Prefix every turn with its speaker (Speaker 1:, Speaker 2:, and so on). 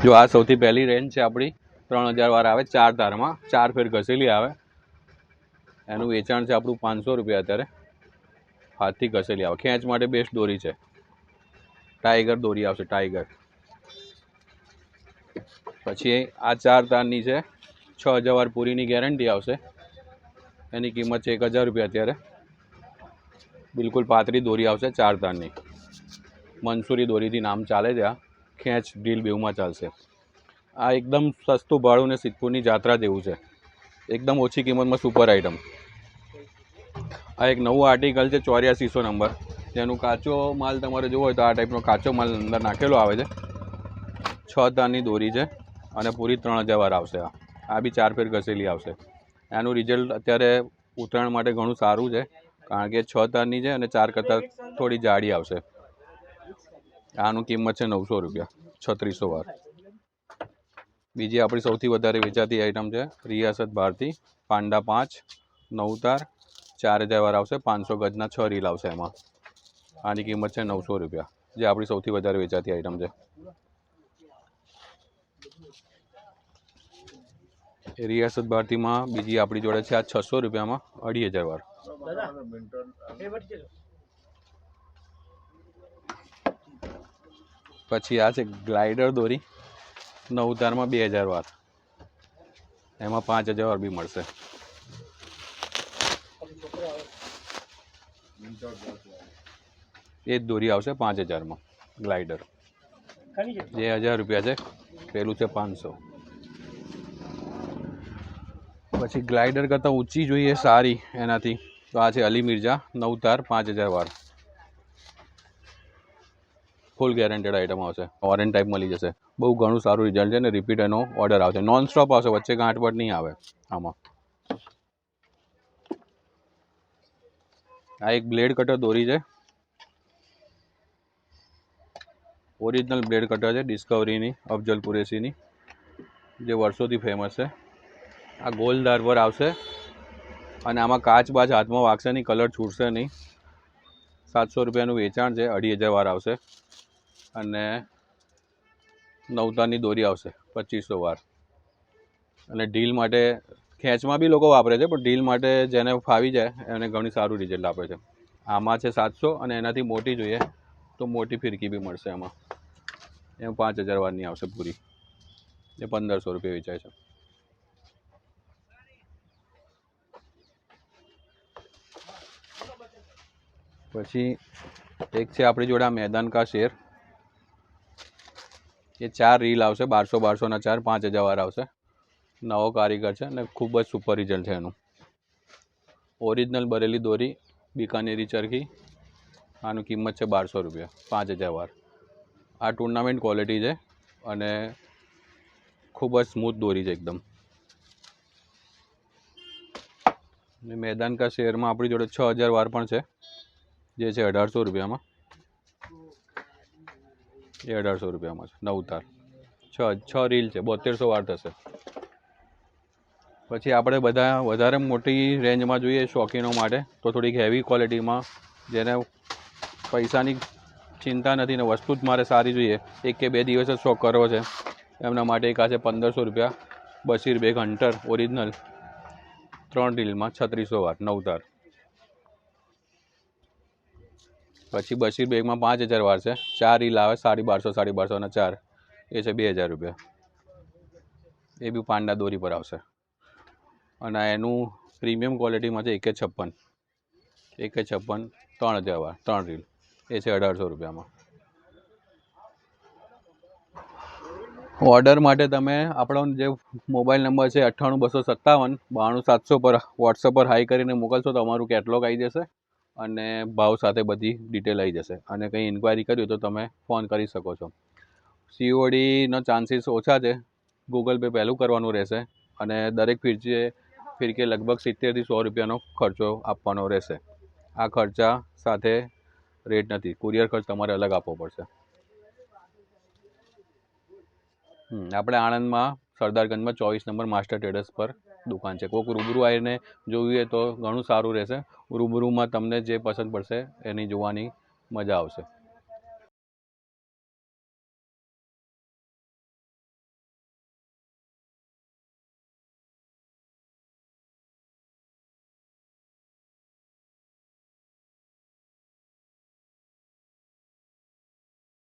Speaker 1: જો આ સૌથી પહેલી રેન્જ છે આપણી 3000 વાર આવે 4 તારમાં 4 ફેર ઘસેલી આવે એનું વેચાણ છે આપણું 500 રૂપિયા અત્યારે હાથથી ઘસેલી આવે ખેંચ માટે બેસ્ટ દોરી છે ટાઈગર દોરી આવશે ટાઈગર પછી આ 4 તારની છે 6000 વાર પૂરીની ગેરંટી આવશે એની કિંમત છે 1000 રૂપિયા અત્યારે બિલકુલ પાતળી દોરી આવશે 4 તારની મંસૂરી દોરીથી નામ ચાલે છે આ ખેંચ ઢીલ બેઉમાં ચાલશે આ એકદમ સસ્તું ભાડું ને સિદ્ધપુરની જાત્રા જેવું છે એકદમ ઓછી કિંમતમાં સુપર આઇટમ આ એક નવું આર્ટિકલ છે 8400 નંબર જેનું કાચો માલ તમારે જોવો હોય તો આ ટાઈપનો કાચો માલ અંદર નાખેલો આવે છે 6 તારની દોરી છે અને પૂરી 3000 વાર આવશે આ બી 4 ફેર ઘસેલી આવશે આનું રિઝલ્ટ અત્યારે ઉત્તરાયણ માટે ઘણું સારું છે કારણ કે 6 તારની છે અને 4 કરતાં થોડી જાડી આવશે આનું કિંમત છે 900 રૂપિયા 3600 વાર બીજી આપણી સૌથી વધારે વેચાતી આઈટમ છે રિયાસત ભારતી પાંડા 5 9 તાર 4000 વાર આવશે 500 ગજના 6 રીલ આવશે એમાં આની કિંમત છે 900 રૂપિયા જે આપણી સૌથી વધારે વેચાતી આઈટમ છે રિયાસત ભારતીમાં બીજી આપણી જોડે છે આ 600 રૂપિયામાં 2500 વાર પછી આ છે ગ્લાઇડર દોરી 9 તારમાં 2000 વાર એમાં 5000 વાર બી મળશે એ જ દોરી આવશે 5000માં ગ્લાઇડર જે 1000 રૂપિયા છે પેલું છે 500 પછી ગ્લાઇડર કરતાં ઊંચી જોઈએ સારી એનાથી તો આ છે અલી મિર્જા 9 તાર 5000 વાર ફૂલ ગેરંટેડ આઇટમ આવશે ઓરેન્જ ટાઈપ મળી જશે બહુ ઘણું સારું રિઝલ્ટ છે ને રિપીટ એનો ઓર્ડર આવશે નોન સ્ટોપ આવશે વચ્ચે ગાંઠવટ નહીં આવે આમાં આ એક બ્લેડ કટર દોરી છે ઓરિજિનલ બ્લેડ કટર છે ડિસ્કવરીની અફજલ કુરેશીની જે વર્ષોથી ફેમસ છે આ ગોલ ધાર પર આવશે અને આમાં કાચ બાચ હાથમાં વાગશે નહીં કલર છૂટશે નહીં 700 રૂપિયાનું વેચાણ છે 2500 વાર આવશે અને 9 તારની દોરી આવશે 2500 વાર અને ઢીલ માટે ખેંચમાં બી લોકો વાપરે છે પણ ઢીલ માટે જેને ફાવી જાય એને ઘણી સારું રિઝલ્ટ આપે છે આમાં છે 700 અને એનાથી મોટી જોઈએ તો મોટી ફિરકી બી મળશે એમાં 5000 વારની આવશે પૂરી એ 1500 રૂપિયા વેચાય છે પછી એક છે આપણી જોડે મેદાન કા શેર એ 4 રીલ આવશે 1200 ના 4 5000 વાર આવશે નવો કારીગર છે અને ખૂબ જ સુપર રિઝલ્ટ છે એનું ઓરિજિનલ બરેલી દોરી બીકાનેરી ચરખી આનું કિંમત છે 1200 રૂપિયા 5000 વાર આ ટુર્નામેન્ટ ક્વોલિટી છે અને ખૂબ જ સ્મૂથ દોરી છે એકદમ મેદાન કા શેરમાં આપણી જોડે 6000 વાર પણ છે જે છે 1800 રૂપિયામાં એ 1800 રૂપિયામાં છે 9 તાર 6 રીલ છે 7200 વાર થશે પછી આપણે બધા વધારે મોટી રેન્જમાં જોઈએ શોખીનો માટે તો થોડીક હેવી ક્વોલિટીમાં જેને પૈસાની ચિંતા નથી ને વસ્તુ જ મારે સારી જોઈએ 1 કે 2 દિવસ જ શોખ કરવો છે એમના માટે એક આ છે 1500 રૂપિયા બશીર બેગ હન્ટર ઓરિજિનલ 3 રીલમાં 3600 વાર 9 તાર પછી બશીર બેગમાં 5000 વાર છે 4 રીલ આવે 1250 ના 4 એ છે 2000 રૂપિયા એ બી પાંડા દોરી પર આવશે અને એનું પ્રીમિયમ ક્વોલિટીમાં છે 156 3000 વાર 3 રીલ એ છે 1800 રૂપિયામાં ઓર્ડર માટે તમે આપણો જે મોબાઈલ નંબર છે 98257 92700 પર વોટ્સઅપ પર હાઈ કરીને મોકલશો તો અમારું કેટલોગ આવી જશે અને ભાવ સાથે બધી ડિટેલ આવી જશે અને કંઈ ઇન્ક્વાયરી કર્યું તો તમે ફોન કરી શકો છો સીઓડીનો ચાન્સીસ ઓછા છે ગૂગલ પે પહેલું કરવાનું રહેશે અને દરેક ફિરકે લગભગ 70 થી 100 રૂપિયાનો ખર્ચો આપવાનો રહેશે આ ખર્ચા સાથે રેટ નથી કુરિયર ખર્ચ તમારે અલગ આપવો પડશે આપણે આણંદમાં સરદારગંજમાં 24 નંબર માસ્ટર ટ્રેડર્સ પર દુકાન છે કોઈક રૂબરૂ આવીને જોયું હોય તો ઘણું સારું રહેશે રૂબરૂમાં તમને જે પસંદ પડશે એની જોવાની મજા આવશે